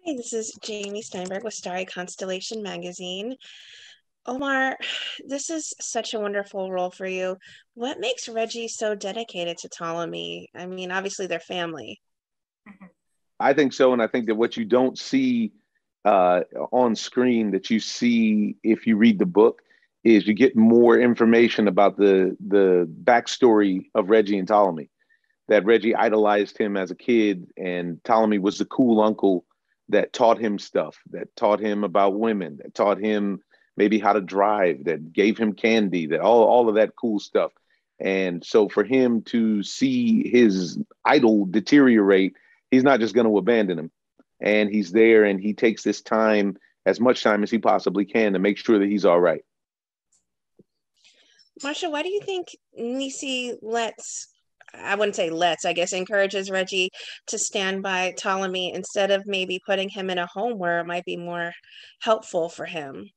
Hey, this is Jamie Steinberg with Starry Constellation Magazine. Omar, this is such a wonderful role for you. What makes Reggie so dedicated to Ptolemy? I mean, obviously they're family. I think so, and I think that what you don't see on screen that you see if you read the book is you get more information about the backstory of Reggie and Ptolemy. That Reggie idolized him as a kid, and Ptolemy was the cool uncle that taught him stuff, that taught him about women, that taught him maybe how to drive, that gave him candy, that all of that cool stuff. And so for him to see his idol deteriorate, he's not just going to abandon him. And he's there and he takes this time, as much time as he possibly can, to make sure that he's all right. Marsha, why do you think Nisi I wouldn't say I guess encourages Reggie to stand by Ptolemy instead of maybe putting him in a home where it might be more helpful for him?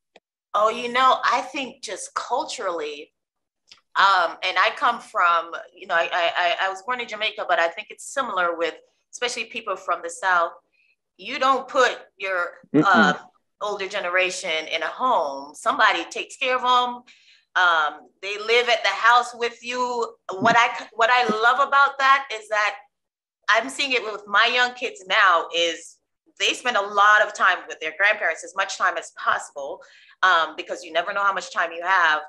Oh, I think just culturally, and I come from, I was born in Jamaica, but I think it's similar with, especially people from the South. You don't put your older generation in a home. Somebody takes care of them. They live at the house with you. What I love about that is that I'm seeing it with my young kids now is they spend a lot of time with their grandparents, as much time as possible, because you never know how much time you have.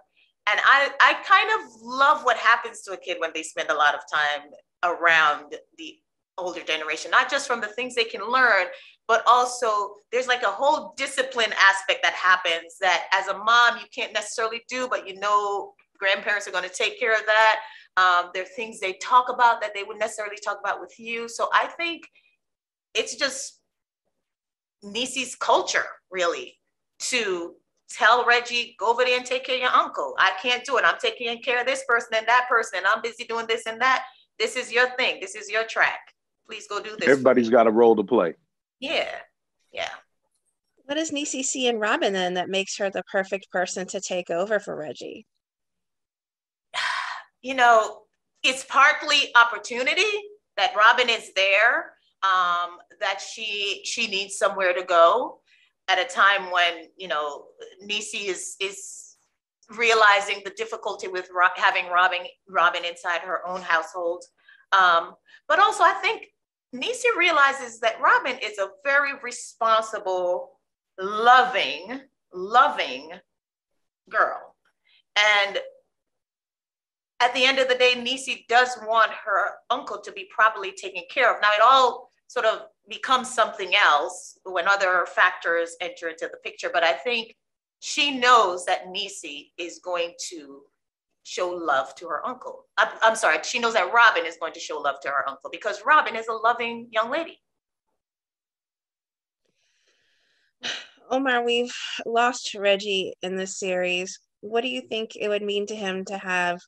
And I kind of love what happens to a kid when they spend a lot of time around the older generation, not just from the things they can learn, but also there's like a whole discipline aspect that happens that as a mom, you can't necessarily do, but grandparents are going to take care of that. There are things they talk about that they wouldn't necessarily talk about with you. So I think it's just Nisi's culture, really, to tell Reggie, go over there and take care of your uncle. I can't do it. I'm taking care of this person and that person, and I'm busy doing this and that. This is your thing. This is your track. Please go do this. Everybody's got a role to play. Yeah. Yeah. What does Nisi see in Robin then that makes her the perfect person to take over for Reggie? It's partly opportunity that Robin is there, that she needs somewhere to go at a time when, Nisi is realizing the difficulty with having Robin inside her own household. But also I think Nisi realizes that Robin is a very responsible, loving girl. And at the end of the day, Nisi does want her uncle to be properly taken care of. Now, it all sort of becomes something else when other factors enter into the picture. But I think she knows that Nisi is going to show love to her uncle. I'm sorry, she knows that Robin is going to show love to her uncle because Robin is a loving young lady. Omar, we've lost Reggie in this series. What do you think it would mean to him to have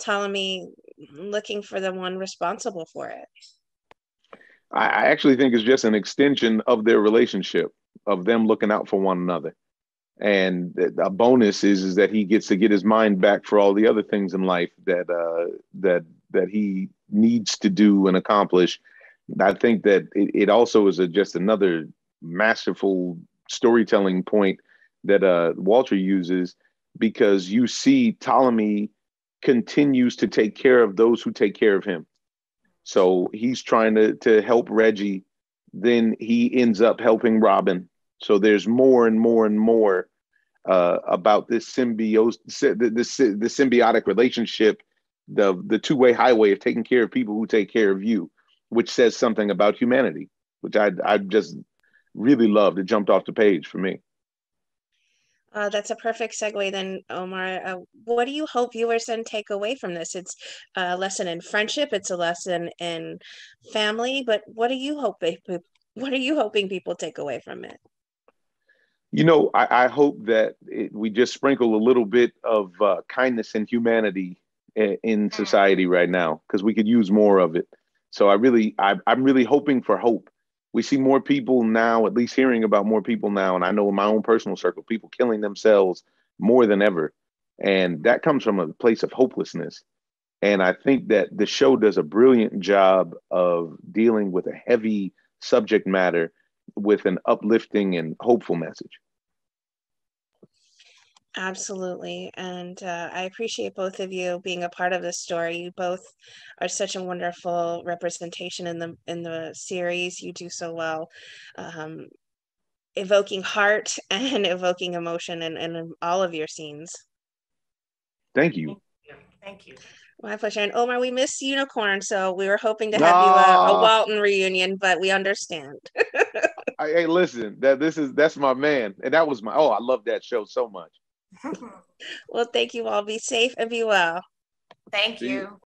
Ptolemy looking for the one responsible for it? I actually think it's just an extension of their relationship, of them looking out for one another. And a bonus is that he gets to get his mind back for all the other things in life that he needs to do and accomplish. I think that it also is just another masterful storytelling point that Walter uses, because you see Ptolemy continues to take care of those who take care of him. So he's trying to help Reggie, then he ends up helping Robin. So there's more and more and more about this symbiosis, the symbiotic relationship, the two-way highway of taking care of people who take care of you, which says something about humanity, which I just really loved. It jumped off the page for me. That's a perfect segue then, Omar. What do you hope viewers then take away from this? It's a lesson in friendship. It's a lesson in family. But what are you hoping people take away from it? I hope that we just sprinkle a little bit of kindness and humanity in society right now, because we could use more of it. So I'm really hoping for hope. We see more people now, at least hearing about more people now. And I know in my own personal circle, people killing themselves more than ever. And that comes from a place of hopelessness. And I think that the show does a brilliant job of dealing with a heavy subject matter with an uplifting and hopeful message. Absolutely. And I appreciate both of you being a part of this story. You both are such a wonderful representation in the series. You do so well, evoking heart and evoking emotion in all of your scenes. Thank you. Thank you. My pleasure. And Omar, we miss Unicorn, so we were hoping to have you a Walton reunion, but we understand. Hey, listen, that's my man. And that was I love that show so much. Well, thank you all. Be safe and be well. Thank you.